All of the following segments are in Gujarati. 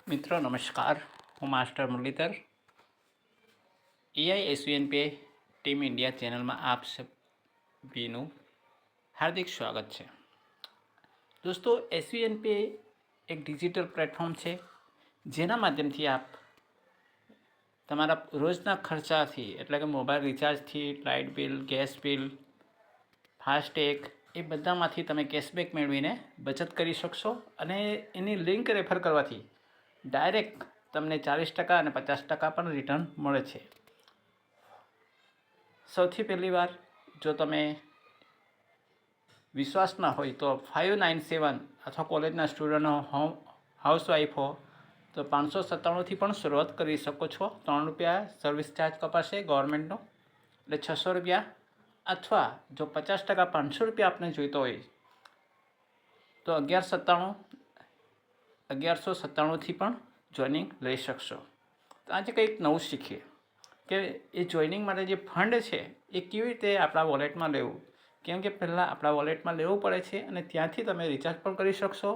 મિત્રો નમસ્કાર, હું master Murlidhar. AISUNPA team India ચેનલમાં આપ સભીનું હાર્દિક સ્વાગત છે. દોસ્તો, SUNPA એક ડિજિટલ પ્લેટફોર્મ છે જેના માધ્યમથી આપ તમારા રોજના ખર્ચાથી, એટલે કે મોબાઈલ રિચાર્જથી, light bill, gas bill, FASTag, એ બધામાંથી તમે કેશબેક મેળવીને બચત કરી શકશો. અને એની લિંક રેફર કરવાથી ડાયરેક્ટ તમને 40% અને 50% પણ રિટર્ન મળે છે. સૌથી પહેલી વાર, જો તમે વિશ્વાસ ના હોય તો 597 અથવા કોલેજના સ્ટુડન્ટ હાઉસવાઈફ હો તો 597થી પણ શરૂઆત કરી શકો છો. ₹3 સર્વિસ ચાર્જ કપાશે ગવર્મેન્ટનો, એટલે ₹600. અથવા જો 50% ₹500 આપને જોઈતો હોય તો 1197થી પણ જોઈનિંગ લઈ શકશો. તો આજે કંઈક નવું શીખીએ કે એ જોઈનિંગ માટે જે ફંડ છે એ કેવી રીતે આપણા વોલેટમાં લેવું. કેમ કે પહેલાં આપણા વોલેટમાં લેવું પડે છે અને ત્યાંથી તમે રિચાર્જ પણ કરી શકશો,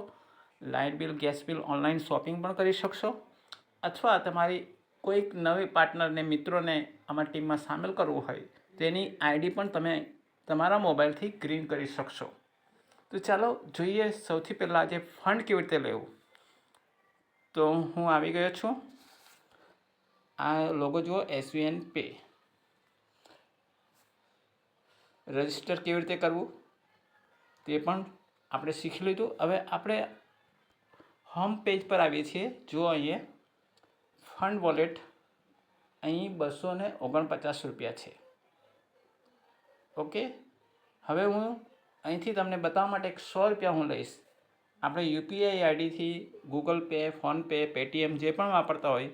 light bill, gas bill, online shopping પણ કરી શકશો, અથવા તમારી કોઈક નવી પાર્ટનરને, મિત્રોને આમાં ટીમમાં સામેલ કરવું હોય તો એની આઈડી પણ તમે તમારા મોબાઈલથી ગ્રીન કરી શકશો. તો ચાલો જોઈએ સૌથી પહેલાં આજે ફંડ કેવી રીતે લેવું. તો હું આવી ગયો છું. આ લોગો જુઓ, SUNPA. રજિસ્ટર કેવી રીતે કરવું તે પણ આપણે શીખી લીધું. હવે આપણે હોમ પેજ પર આવીએ છીએ. જુઓ અહીંયા ફંડ વોલેટ, અહીં ₹249 છે. ઓકે, હવે હું અહીંથી તમને બતાવવા માટે ₹100 હું લઈશ. આપણે UPI આઈડીથી ગૂગલ પે, ફોનપે, પેટીએમ જે પણ વાપરતા હોય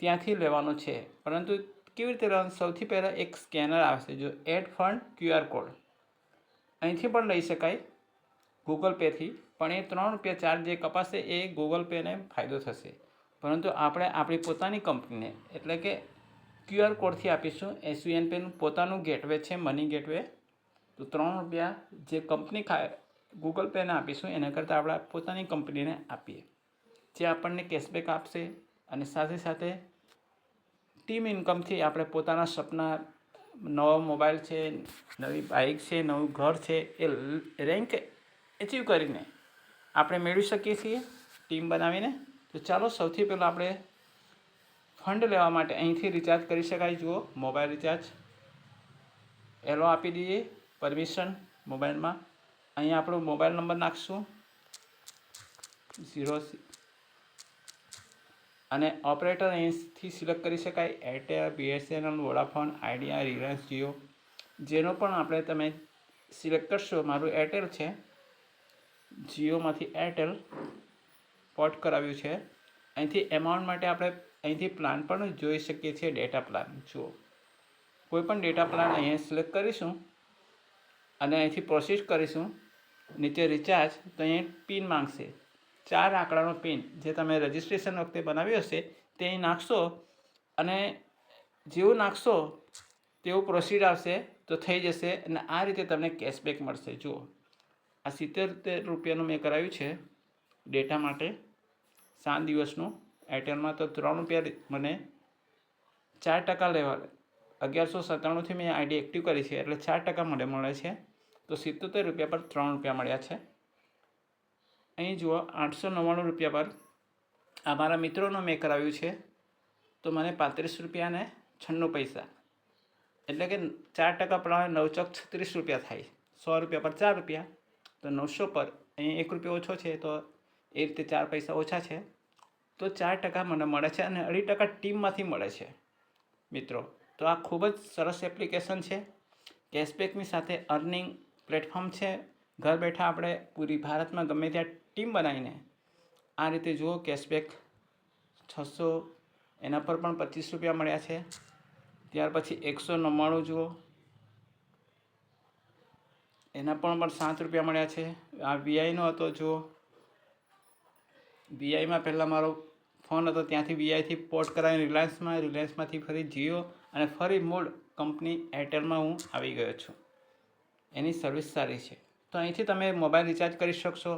ત્યાંથી લેવાનું છે. પરંતુ કેવી રીતે લેવાનું? સૌથી પહેલાં એક સ્કેનર આવશે, જો એડ ફંડ QR કોડ, અહીંથી પણ લઈ શકાય ગૂગલ પેથી, પણ એ ₹3 ચાર્જ જે કપાશે એ ગૂગલ પેને ફાયદો થશે. પરંતુ આપણે આપણી પોતાની કંપનીને, એટલે કે QR કોડથી આપીશું. SUNPAનું પોતાનું ગેટવે છે, મની ગેટવે. તો ₹3 જે કંપની ગૂગલ પેને આપીશું એના કરતાં આપણે પોતાની કંપનીને આપીએ, જે આપણને કેશબેક આપશે. અને સાથે સાથે ટીમ ઇન્કમથી આપણે પોતાના સપના, નવો મોબાઈલ છે, નવી બાઇક છે, નવું ઘર છે, એ રેન્ક એચીવ કરીને આપણે મેળવી શકીએ છીએ ટીમ બનાવીને. તો ચાલો સૌથી પહેલાં આપણે ફંડ લેવા માટે અહીંથી રિચાર્જ કરી શકાય. જુઓ, મોબાઈલ રિચાર્જ, એલો આપી દઈએ, પરમિશન મોબાઈલમાં. અહીંયા આપણો મોબાઈલ નંબર નાખશું 0, અને ઓપરેટર અહીંથી સિલેક્ટ કરી શકાય. Airtel, BSNL, Vodafone, idea, Reliance Jio, જેનો પણ આપણે તમે સિલેક્ટ કરશો. મારું એરટેલ છે, જીઓમાંથી એરટેલ પોર્ટ કરાવ્યું છે. અહીંથી એમાઉન્ટ માટે આપણે અહીંથી પ્લાન પણ જોઈ શકીએ છીએ. ડેટા પ્લાન જુઓ, કોઈ પણ ડેટા પ્લાન અહીંયા સિલેક્ટ કરીશું અને અહીંથી પ્રોસેસ કરીશું. નીચે રિચાર્જ, તો અહીંયા પિન માંગશે, 4 આંકડાનો પિન જે તમે રજિસ્ટ્રેશન વખતે બનાવ્યો હશે તે અહીં નાખશો. અને જેવું નાખશો તેવું પ્રોસીડ આવશે તો થઈ જશે. અને આ રીતે તમને કેશબેક મળશે. જુઓ, આ ₹70 મેં કરાવ્યું છે ડેટા માટે 7 દિવસનું. એરટેલમાં તો ₹3 મને 4% લેવા, 1197થી મેં આઈડી એક્ટિવ કરી છે એટલે 4% મને મળે છે. તો ₹77 પર ₹3 મળ્યા છે. અહીં જુઓ, ₹899 પર આ મારા મિત્રોનું મેં કરાવ્યું છે તો મને ₹35.96, એટલે કે 4% પ્રમાણે 9 ચોક ₹36 થાય. ₹100 પર ₹4, તો 900 પર અહીં ₹1 ઓછો છે, તો એ રીતે 4 પૈસા ઓછા છે. તો 4% મને મળે છે અને 2.5% ટીમમાંથી મળે છે મિત્રો. તો આ ખૂબ જ સરસ એપ્લિકેશન છે. કેશબેકની સાથે અર્નિંગ પ્લેટફોર્મ છે. ઘર બેઠા આપણે પૂરી ભારતમાં ગમે ત્યાં ટીમ બનાવીને આ રીતે જુઓ, કેશબેક 600, એના પર પણ ₹25 મળ્યા છે. ત્યાર પછી 199 જુઓ, એના પણ ₹7 મળ્યા છે. આ VIનો હતો. જુઓ, VIમાં પહેલાં મારો ફોન હતો, ત્યાંથી VIથી પોર્ટ કરાવીને રિલાયન્સમાં, રિલાયન્સમાંથી ફરી જીઓ, અને ફરી મૂળ કંપની એરટેલમાં હું આવી ગયો છું. એની સર્વિસ સારી છે. તો અહીંથી તમે મોબાઈલ રિચાર્જ કરી શકશો,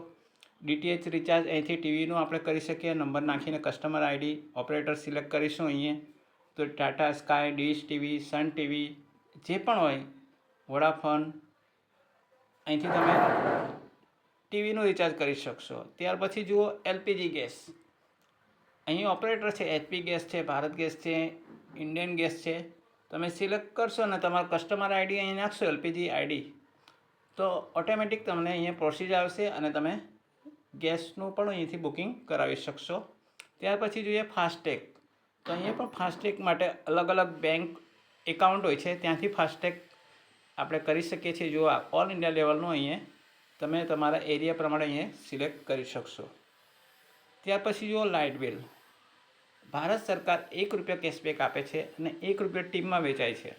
DTH રિચાર્જ અહીંથી ટીવીનું આપણે કરી શકીએ. નંબર નાખીને કસ્ટમર આઈડી ઓપરેટર સિલેક્ટ કરીશું અહીંયા, તો ટાટા સ્કાય, ડીશ ટીવી, સન ટીવી જે પણ હોય, વોડાફોન, અહીંથી તમે ટીવીનું રિચાર્જ કરી શકશો. ત્યાર પછી જુઓ LPG ગેસ. અહીં ઓપરેટર છે, HP ગેસ છે, ભારત ગેસ છે, ઇન્ડિયન ગેસ છે. તમે સિલેક્ટ કરશો ને તમારો કસ્ટમર આઈડી અહીં નાખશો, LPG આઈડી, તો ઓટોમેટિક તમને અહીંયા પ્રોસીજ આવશે અને તમે ગેસનું પણ અહીંથી બુકિંગ કરાવી શકશો. ત્યાર પછી જોઈએ ફાસ્ટેગ. તો અહીંયા પણ ફાસ્ટેગ માટે અલગ અલગ બેંક એકાઉન્ટ હોય છે, ત્યાંથી ફાસ્ટેગ આપણે કરી શકીએ છીએ. જો આ ઓલ ઇન્ડિયા લેવલનું અહીંયા તમે તમારા એરિયા પ્રમાણે અહીંયા સિલેક્ટ કરી શકશો. ત્યાર પછી જુઓ લાઇટ બિલ. ભારત સરકાર ₹1 કેશબેક આપે છે અને ₹1 ટીમમાં વેચાય છે.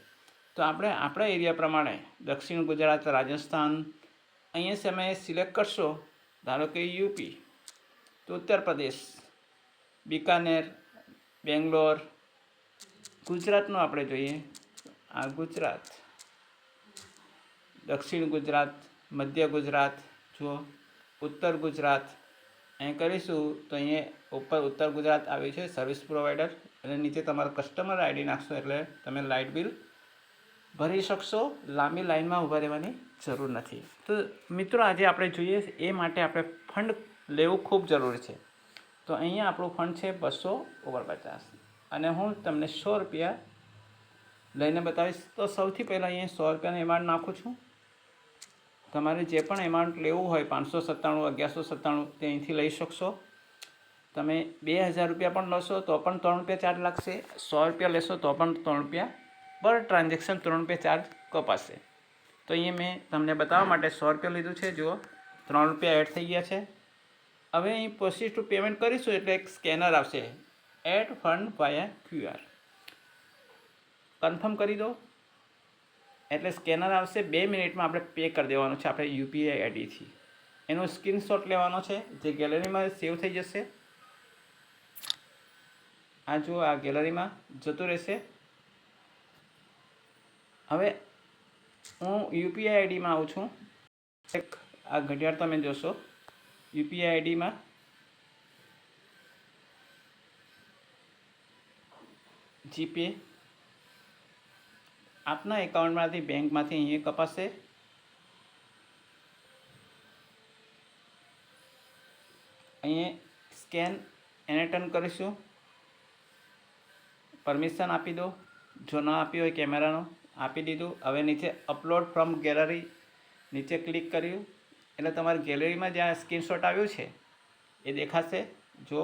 તો આપણે આપણા એરિયા પ્રમાણે દક્ષિણ ગુજરાત, રાજસ્થાન, અહીંયા સમયે સિલેક્ટ કરશો. ધારો કે યુપી, તો ઉત્તર પ્રદેશ, બિકાનેર, બેંગ્લોર. ગુજરાતનું આપણે જોઈએ, આ ગુજરાત, દક્ષિણ ગુજરાત, મધ્ય ગુજરાત, જુઓ ઉત્તર ગુજરાત. અહીં કરીશું તો અહીંયા ઉપર ઉત્તર ગુજરાત આવ્યું છે, સર્વિસ પ્રોવાઈડર, અને નીચે તમારો કસ્ટમર આઈડી નાખશો એટલે તમે લાઇટ બિલ ભરી શકશો. લાંબી લાઇનમાં ઊભા રહેવાની જરૂર નથી. તો મિત્રો આજે આપણે જોઈએ એ માટે આપણે ફંડ લેવું ખૂબ જરૂરી છે. તો અહીંયા આપણું ફંડ છે 249 અને હું તમને ₹100 લઈને બતાવીશ. તો સૌથી પહેલાં અહીંયા ₹100 એમાઉન્ટ નાખું છું. તમારે જે પણ એમાઉન્ટ લેવું હોય, 597, 1197, તે અહીંથી લઈ શકશો. તમે ₹2000 પણ લેશો તો પણ ₹3 ચાર્જ લાગશે. ₹100 લેશો તો પણ ₹3 પર ટ્રાન્ઝેક્શન ₹3 ચાર્જ કપાશે. તો અહીંયા મેં તમને બતાવવા માટે ₹100 લીધું છે. જુઓ ₹3 એડ થઈ ગયા છે. હવે અહીં પ્રોસીડ ટુ પેમેન્ટ કરીશું એટલે એક સ્કેનર આવશે, એડ ફંડ વાયા QR. કન્ફર્મ કરી દો એટલે સ્કેનર આવશે. 2 મિનિટમાં આપણે પે કરી દેવાનું છે આપણે UPI આઈડીથી. એનો સ્ક્રીનશોટ લેવાનો છે જે ગેલેરીમાં સેવ થઈ જશે. આ જુઓ, આ ગેલેરીમાં જતું રહેશે. હવે હું UPI આઈડીમાં આવું છું. આ ઘડિયાળ તમે જોશો, UPI આઈડીમાં જીપે આપના એકાઉન્ટમાંથી બેંકમાંથી અહીંયા કપાશે. અહીંયા સ્કેન એને ટર્ન કરીશું. પરમિશન આપી દો, જો ન આપી હોય કેમેરાનો આપી દીધું. હવે નીચે અપલોડ ફ્રોમ ગેલેરી નીચે ક્લિક કર્યું એટલે તમારી ગેલેરીમાં જ્યાં સ્ક્રીનશોટ આવ્યું છે એ દેખાશે. જો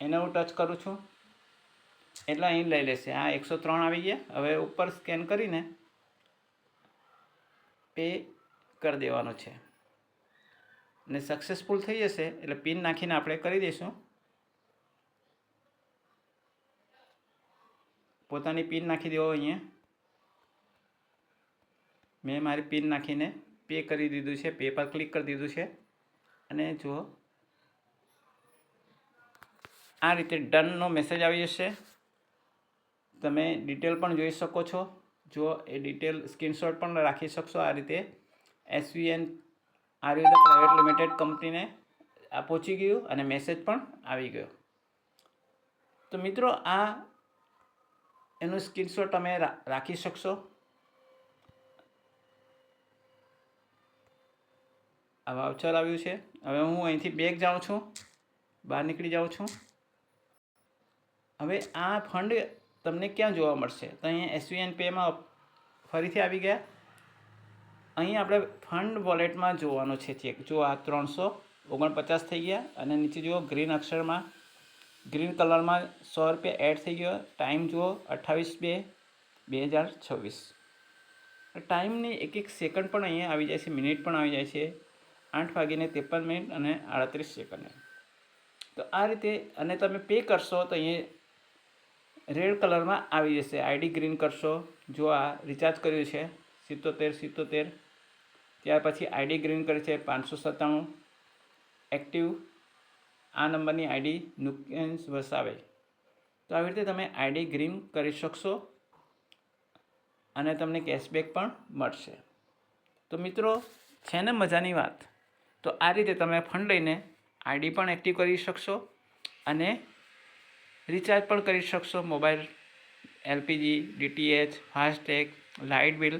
એને હું ટચ કરું છું એટલે અહીં લઈ લેશે. આ 103 આવી ગયા. હવે ઉપર સ્કેન કરીને પે કરી દેવાનો છે અને સક્સેસફુલ થઈ જશે એટલે પિન નાખીને આપણે કરી દઈશું. પોતાની પિન નાખી દેવો. અહીંયા મેં મારી પિન નાખીને પે કરી દીધું છે. પે પર ક્લિક કરી દીધું છે અને જુઓ આ રીતે ડનનો મેસેજ આવી જશે. તમે ડિટેલ પણ જોઈ શકો છો. જો એ ડિટેલ સ્ક્રીનશોટ પણ રાખી શકશો. આ રીતે SVN આયુર્વેદ પ્રાઇવેટ લિમિટેડ કંપનીને આ પહોંચી ગયું અને મેસેજ પણ આવી ગયો. તો મિત્રો આ એનું સ્ક્રીનશોટ તમે રાખી શકશો. આ વાઉચર આવ્યું છે. હવે હું અહીંથી બેક જાઉં છું, બહાર નીકળી જાઉં છું. હવે આ ફંડ તમને ક્યાં જોવા મળશે? તો અહીંયા SVN પેમાં ફરીથી આવી ગયા. અહીં આપણે ફંડ વોલેટમાં જોવાનો છે ચેક. જો આ 349 થઈ ગયા અને નીચે જુઓ ગ્રીન અક્ષરમાં, ગ્રીન કલરમાં ₹100 એડ થઈ ગયો. ટાઈમ જુઓ 28/2/2026. ટાઈમની એક એક સેકન્ડ પણ અહીંયા આવી જાય છે, મિનિટ પણ આવી જાય છે. 8:53 અને 38 સેકન્ડ. તો આ રીતે અને તમે પે કરશો તો અહીંયા રેડ કલરમાં આવી જશે. આઈડી ગ્રીન કરશો. જો આ રિચાર્જ કર્યું છે 77. ત્યાર પછી આઈડી ગ્રીન કરી છે 597 એક્ટિવ. આ નંબરની આઈડી નુકેન્સ વસાવે. તો આવી રીતે તમે આઈડી ગ્રીન કરી શકશો અને તમને કેશબેક પણ મળશે. તો મિત્રો છે ને મજાની વાત? તો તો આ રીતે તમે ફંડ લઈને આઈડી પણ એક્ટિવ કરી શકશો અને રિચાર્જ પણ કરી શકશો. Mobile, LPG, DTH, FASTag, light bill,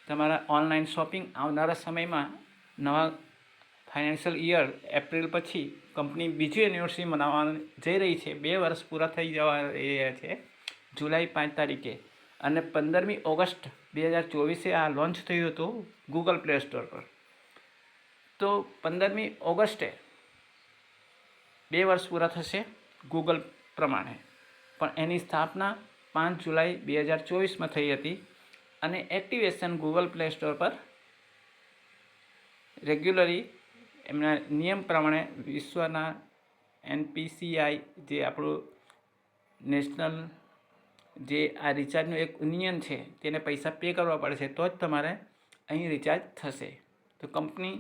તમારા ઓનલાઈન શોપિંગ. આવનારા સમયમાં નવા ફાઇનાન્શિયલ યર એપ્રિલ પછી કંપની બીજી એનિવર્સરી મનાવવા જઈ રહી છે. 2 વર્ષ પૂરા થઈ જવા રહ્યા છે જુલાઈ 5 તારીખે, અને 15મી ઓગસ્ટ 2024 આ લોન્ચ થયું હતું ગૂગલ પ્લે સ્ટોર પર. તો 15મી ઓગસ્ટે 2 વર્ષ પૂરા થશે ગૂગલ પ્રમાણે, પણ એની સ્થાપના 5 જુલાઈ 2024 થઈ હતી, અને એક્ટિવેશન ગૂગલ પ્લે સ્ટોર પર રેગ્યુલરી એમના નિયમ પ્રમાણે વિશ્વના NPCI જે આપણું નેશનલ જે આ રિચાર્જનું એક યુનિયન છે તેને પૈસા પે કરવા પડે છે તો જ તમારે અહીં રિચાર્જ થશે. તો કંપની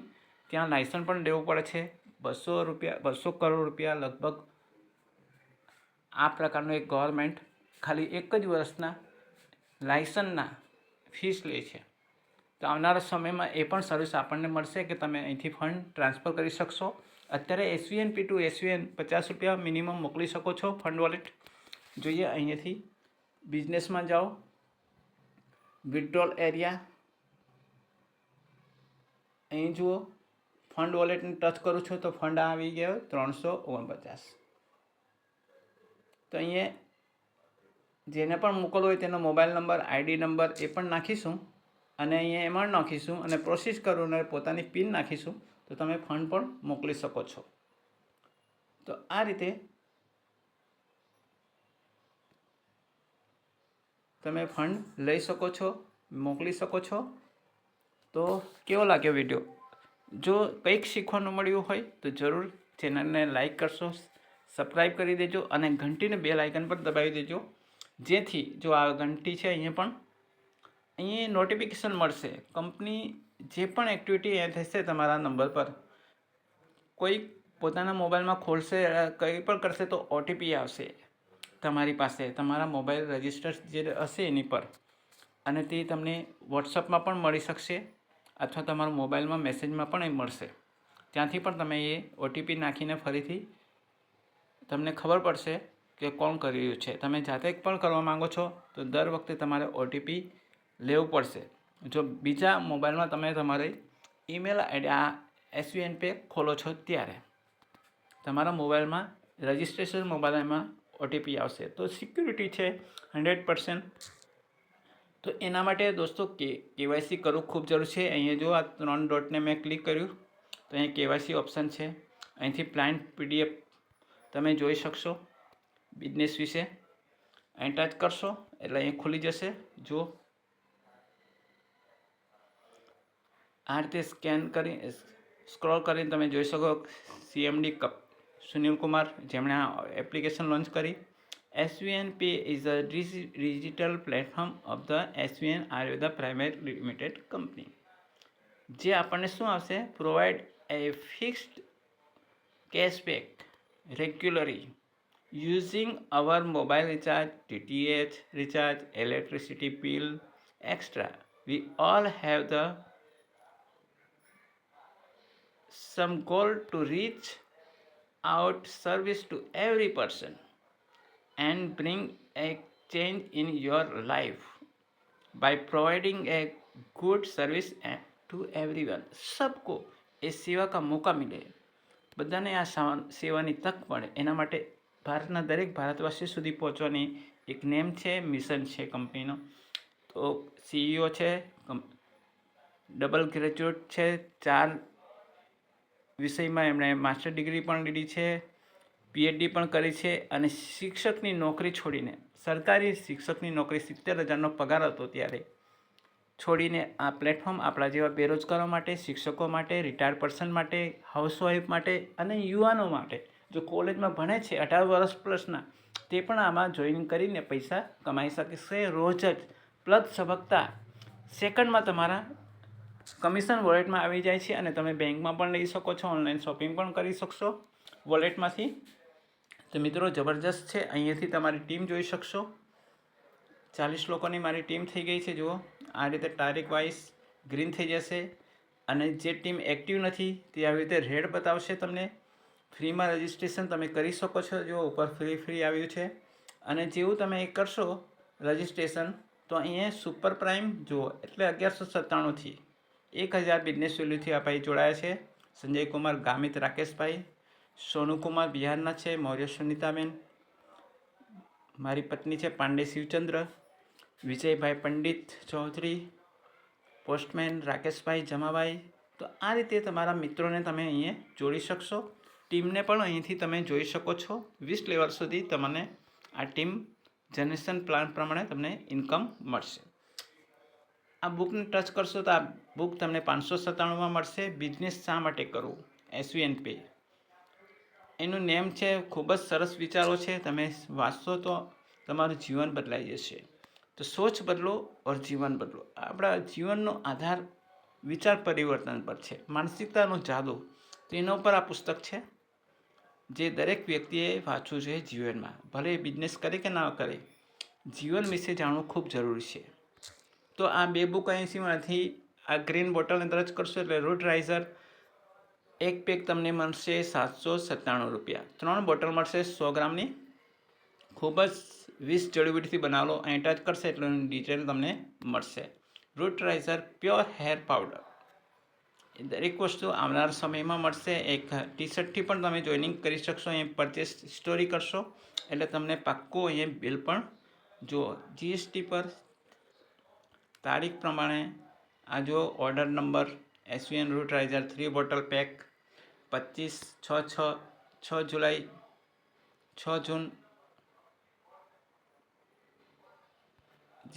ત્યાં લાયસન્સ પણ લેવું પડે છે. 200 કરોડ રૂપિયા લગભગ આ પ્રકારનું એક ગવર્મેન્ટ ખાલી 1 જ વર્ષના લાયસન્સના ફીસ લે છે. તો આવનારા સમયમાં એ પણ સર્વિસ આપણને મળશે કે તમે અહીંથી ફંડ ટ્રાન્સફર કરી શકશો. અત્યારે SVNP ટુ SVN 50 રૂપિયા મિનિમમ મોકલી શકો છો ફંડ વોલેટ. જોઈએ અહીંયાથી બિઝનેસમાં જાઓ, વિથડ્રોલ એરિયા, અહીં જુઓ ફંડ વોલેટને ટચ કરું છું તો ફંડ આવી ગયો 349. તો અહીંયા જેને પણ મોકલવો હોય તેનો મોબાઈલ નંબર, આઈડી નંબર એ પણ નાખીશું, અને અહીંયા એમાં નાખીશું અને પ્રોસેસ કરું અને પોતાની પિન નાખીશું તો તમે ફંડ પણ મોકલી શકો છો. તો આ રીતે તમે ફંડ લઈ શકો છો, મોકલી શકો છો. તો કેવો લાગ્યો વિડીયો? જો કંઈક શીખવાનું મળ્યું હોય તો જરૂર ચેનલને લાઈક કરશો, સબસ્ક્રાઈબ કરી દેજો અને ઘંટીને બેલ આઇકન પર દબાવી દેજો, જેથી જો આ ઘંટી છે અહીંયા નોટિફિકેશન મળશે. કંપની જે પણ એક્ટિવિટી એ થશે તમારા નંબર પર, કોઈ પોતાના મોબાઈલમાં ખોલશે, કંઈ પણ કરશે તો OTP આવશે તમારી પાસે, તમારા મોબાઈલ રજિસ્ટર જે હશે એની પર, અને તે તમને વોટ્સઅપમાં પણ મળી શકશે અથવા તમારા મોબાઈલમાં મેસેજમાં પણ એ મળશે. ત્યાંથી પણ તમે એ OTP નાખીને ફરીથી તમને ખબર પડશે કે કોણ કરી રહ્યું છે. તમે જાતે પણ કરવા માગો છો તો દર વખતે તમારે OTP લેવું પડશે. જો બીજા મોબાઈલમાં તમે તમારી ઈમેલ આઈડી આ SVNP ખોલો છો ત્યારે તમારા મોબાઈલમાં રજિસ્ટ્રેશન મોબાઈલમાં OTP આવશે. તો સિક્યુરિટી છે 100%. તો એના માટે દોસ્તો KYC કરવું ખૂબ જરૂર છે. અહીંયા જો આ 3 ડોટને મેં ક્લિક કર્યું તો અહીંયા KYC ઓપ્શન છે. અહીંથી પ્લાન PDF તમે જોઈ શકશો બિઝનેસ વિશે. અહીં ટચ કરશો એટલે અહીં ખુલી જશે. જો આ રીતે સ્ક્રોલ કરીને તમે જોઈ શકો CMD સુનિલ કુમાર, જેમણે આ એપ્લિકેશન લોન્ચ કરી. SVNP is a digital platform of the SVN Ayurveda Private Limited Company. જે આપણને શું આવશે? Provide a fixed cashback regularly using our mobile recharge, DTH recharge, electricity bill, extra. We all have the some goal to reach out service to every person and bring a change in your life by providing a good service to everyone. सबको એ સેવા કા મોકા મિલે, બધાને આ સેવાની તક મળે, એના માટે ભારતના દરેક ભારતવાસી સુધી પહોંચવાની એક નેમ છે, મિશન છે કંપનીનો. તો CEO છે, ડબલ ગ્રેજ્યુએટ છે, 4 વિષયમાં એમણે માસ્ટર ડિગ્રી પણ લીધી છે, PhD પણ કરી છે, અને શિક્ષકની નોકરી છોડીને, સરકારી શિક્ષકની નોકરી 70,000નો પગાર હતો ત્યારે છોડીને આ પ્લેટફોર્મ આપણા જેવા બેરોજગારો માટે, શિક્ષકો માટે, રિટાયર્ડ પર્સન માટે, હાઉસવાઈફ માટે અને યુવાનો માટે, જો કોલેજમાં ભણે છે 18 વર્ષ પ્લસના, તે પણ આમાં જોઈન કરીને પૈસા કમાઈ શકશે. રોજ જ પ્લગ ઝબકતા સેકન્ડમાં તમારા કમિશન વોલેટમાં આવી જાય છે અને તમે બેંકમાં પણ લઈ શકો છો, ઓનલાઈન શોપિંગ પણ કરી શકશો વોલેટમાંથી. તો મિત્રો જબરજસ્ત છે. અહીંયાથી તમારી ટીમ જોઈ શકશો. 40 લોકોની મારી ટીમ થઈ ગઈ છે. જુઓ આ રીતે તારીખ વાઇઝ ગ્રીન થઈ જશે અને જે ટીમ એક્ટિવ નથી તે આવી રીતે રેડ બતાવશે તમને. ફ્રીમાં રજિસ્ટ્રેશન તમે કરી શકો છો. જો ઉપર ફ્રી આવ્યું છે, અને જેવું તમે એ કરશો રજિસ્ટ્રેશન, તો અહીંયા સુપર પ્રાઇમ જુઓ એટલે 1197થી 1000 બિઝનેસ વેલ્યુથી આ ભાઈ જોડાયા છે. સંજય કુમાર ગામિત રાકેશભાઈ, સોનુકુમાર બિહારના છે, મૌર્ય સુનિતાબેન, મારી પત્ની છે પાંડે શિવચંદ્ર, વિજયભાઈ પંડિત ચૌધરી, પોસ્ટમેન રાકેશભાઈ જમાભાઈ. તો આ રીતે તમારા મિત્રોને તમે અહીંયા જોડી શકશો. ટીમને પણ અહીંથી તમે જોઈ શકો છો. 20 લેવલ સુધી તમને આ ટીમ જનરેશન પ્લાન પ્રમાણે તમને ઇન્કમ મળશે. આ બુકને ટચ કરશો તો આ બુક તમને 597માં મળશે. બિઝનેસ શા માટે કરવું, SVNP એનું નેમ છે. ખૂબ જ સરસ વિચારો છે. તમે વાંચશો તો તમારું જીવન બદલાઈ જશે. તો સોચ બદલો ઓર જીવન બદલો. આપણા જીવનનો આધાર વિચાર પરિવર્તન પર છે, માનસિકતાનો જાદુ. તેના ઉપર આ પુસ્તક છે, જે દરેક વ્યક્તિએ વાંચવું જોઈએ જીવનમાં. ભલે બિઝનેસ કરે કે ના કરે, જીવન વિશે જાણવું ખૂબ જરૂરી છે. તો આ 2 બુક અહીંથી આ ગ્રીન બોટલને ટચ કરશો એટલે રૂટ રાઇઝર એક પેક તમને મળશે 797 રૂપિયા. 3 બોટલ મળશે 100 ગ્રામની. ખૂબ જ 20 જડીબુટીથી બનાવેલો. અહીં ટચ કરશે એટલે ડિટેલ તમને મળશે. Root riser pure hair powder. એ દરેક વસ્તુ આવનાર સમયમાં મળશે. એક ટી-શર્ટથી પણ તમે જોઈનિંગ કરી શકશો. અહીં પરચેસ સ્ટોરી કરશો એટલે તમને પાક્કું અહીંયા બિલ પણ જુઓ. GST પર તારીખ પ્રમાણે આ જો order number SVN root riser 3 bottle pack 25/6 જુલાઈ 6 જૂન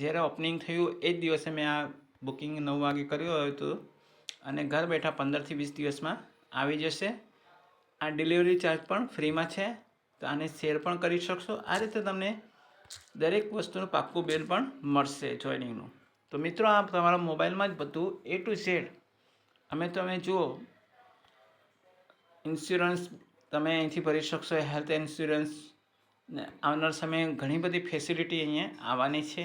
જ્યારે ઓપનિંગ થયું એ જ દિવસે મેં આ બુકિંગ 9 વાગે કર્યું હતું, અને ઘર બેઠા 15થી 20 દિવસમાં આવી જશે. આ ડિલિવરી ચાર્જ પણ ફ્રીમાં છે. તો આને શેર પણ કરી શકશો. આ રીતે તમને દરેક વસ્તુનું પાક્કું બિલ પણ મળશે જોઈનિંગનું. તો મિત્રો, આ તમારા મોબાઈલમાં જ બધું A to Z તમે જુઓ. ઇન્સ્યોરન્સ તમે અહીંથી ભરી શકશો, હેલ્થ ઇન્સ્યોરન્સ. ને આવનાર સમયે ઘણી બધી ફેસિલિટી અહીંયા આવવાની છે.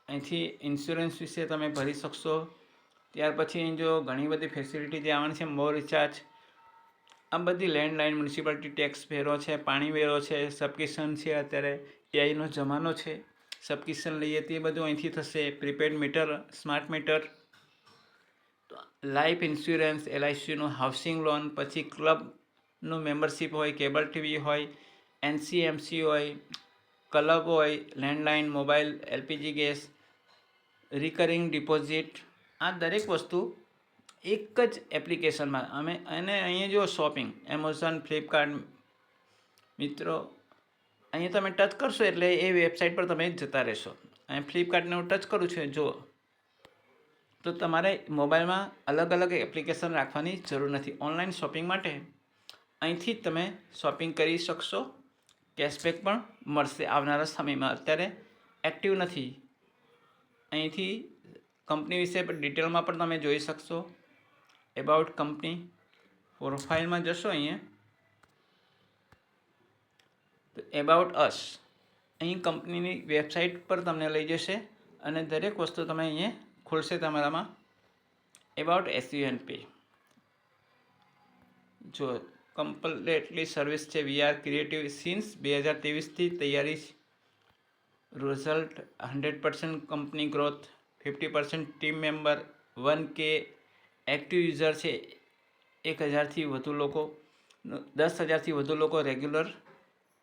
અહીંથી ઇન્સ્યોરન્સ વિશે તમે ભરી શકશો. ત્યાર પછી અહીં જો ઘણી બધી ફેસિલિટી જે આવવાની છે, મોર રિચાર્જ, આ બધી લેન્ડલાઇન, મ્યુનિસિપાલિટી ટેક્સ વેરો છે, પાણી વેરો છે, સબસ્ક્રિપ્શન છે. અત્યારે AIનો જમાનો છે, સબસ્ક્રિપ્શન લઈએ તે બધું અહીંથી થશે. Prepaid meter, smart meter, life insurance, LICનું હાઉસિંગ લોન, પછી ક્લબનું મેમ્બરશીપ હોય, કેબલ TV હોય, NCMC હોય, ક્લબ હોય, landline, mobile, LPG gas, recurring deposit. આ દરેક વસ્તુ એક જ એપ્લિકેશનમાં અને અહીંયા જો શોપિંગ, એમેઝોન, ફ્લિપકાર્ટ. મિત્રો, અહીંયા તમે ટચ કરશો એટલે એ વેબસાઇટ પર તમે જતા રહેશો. અહીં ફ્લિપકાર્ટને હું ટચ કરું છું, જુઓ. તો તમારે મોબાઈલમાં અલગ અલગ એપ્લિકેશન રાખવાની જરૂર નથી. ઓનલાઈન શોપિંગ માટે અહીંથી જ તમે શોપિંગ કરી શકશો. કેશબેક પણ મળશે આવનારા સમયમાં. અત્યારે એક્ટિવ નથી. અહીંથી કંપની વિશે ડિટેલમાં પણ તમે જોઈ શકશો. એબાઉટ કંપની પ્રોફાઇલમાં જશો અહીંયા, તો એબાઉટ અસ, અહીં કંપનીની વેબસાઇટ પર તમને લઈ જશે, અને દરેક વસ્તુ તમે અહીંયા ખુલશે તમારામાં. એબાઉટ SVNP જો કમ્પ્લેટલી સર્વિસ છે. વી આર ક્રિએટિવ સિન્સ 2023થી તૈયારી. Result 100% company growth, 50% team member, 1K active user છે. 1000થી વધુ લોકો, 10,000થી વધુ લોકો રેગ્યુલર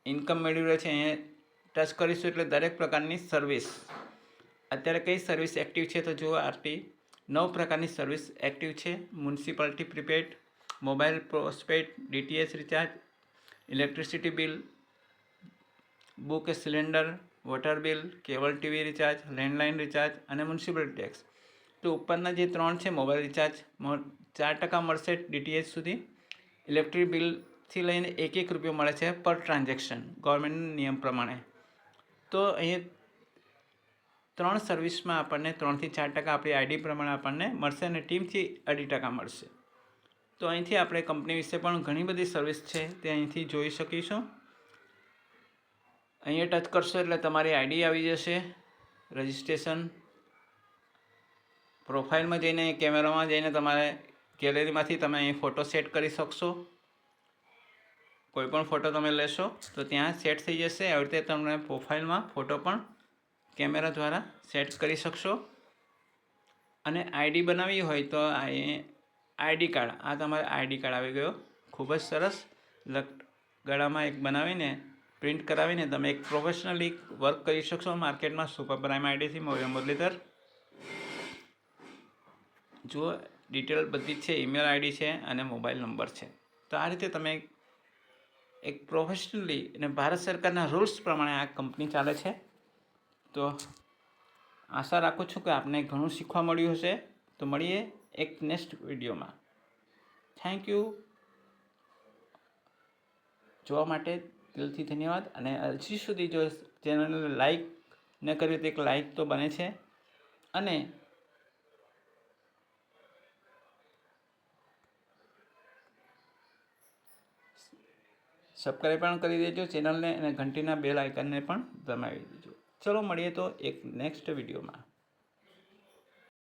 ઇન્કમ મેળવી રહ્યા છે. અહીંયા ટચ કરીશું એટલે દરેક પ્રકારની સર્વિસ. અત્યારે કઈ સર્વિસ એક્ટિવ છે તો જુઓ. 9 પ્રકારની સર્વિસ એક્ટિવ છે. Municipality prepaid, mobile postpaid, DTH recharge, electricity bill, book cylinder, water bill, cable TV recharge, landline recharge અને મ્યુનિસિપલ ટેક્સ. તો ઉપરના જે 3 છે, મોબાઈલ રિચાર્જ 4% મળશે DTH સુધી. ઇલેક્ટ્રિક બિલથી લઈને 1 રૂપિયો મળે છે પર ટ્રાન્ઝેક્શન ગવર્મેન્ટના નિયમ પ્રમાણે. તો અહીંયા 3 સર્વિસમાં આપણને 3થી 4% આપણી ID પ્રમાણે આપણને મળશે, અને ટીમથી 2.5% મળશે. તો અહીંથી આપણે કંપની વિશે પણ ઘણી બધી સર્વિસ છે તે અહીંથી જોઈ શકીશું. અહીંયા ટચ કરશો એટલે તમારી ID આવી જશે. રજિસ્ટ્રેશન પ્રોફાઇલમાં જઈને કેમેરામાં જઈને તમારે ગેલેરીમાંથી તમે અહીં ફોટો સેટ કરી શકશો. કોઈ પણ ફોટો તમે લેશો તો ત્યાં સેટ થઈ જશે. આવી રીતે તમને પ્રોફાઇલમાં ફોટો પણ કેમેરા દ્વારા સેટ કરી શકશો. અને આઈડી બનાવવી હોય તો આઈડી કાર્ડ, આ તમારે આઈડી કાર્ડ આવી ગયો, ખૂબ જ સરસ. ગળામાં એક બનાવીને પ્રિન્ટ કરાવીને તમે એક પ્રોફેશનલી વર્ક કરી શકશો માર્કેટમાં સુપર પ્રાઇમ આઈડીથી મુરલીધર. જુઓ, ડિટેલ બધી જ છે, ઈમેલ આઈડી છે અને મોબાઈલ નંબર છે. તો આ રીતે તમે એક પ્રોફેશનલી અને ભારત સરકારના રૂલ્સ પ્રમાણે આ કંપની ચાલે છે. તો આશા રાખું છું કે આપને ઘણું શીખવા મળ્યું હશે. તો મળીએ એક નેક્સ્ટ વિડીયોમાં. Thank you. જોવા માટે દિલથી ધન્યવાદ. અને હજી સુધી જો ચેનલને લાઈક ન કર્યું તો એક લાઈક તો બને છે, અને સબસ્ક્રાઈબ પણ કરી દેજો ચેનલને, અને ઘંટીના બેલ આઇકનને પણ દબાવી દેજો. ચલો મળીએ તો એક નેક્સ્ટ વિડીયોમાં.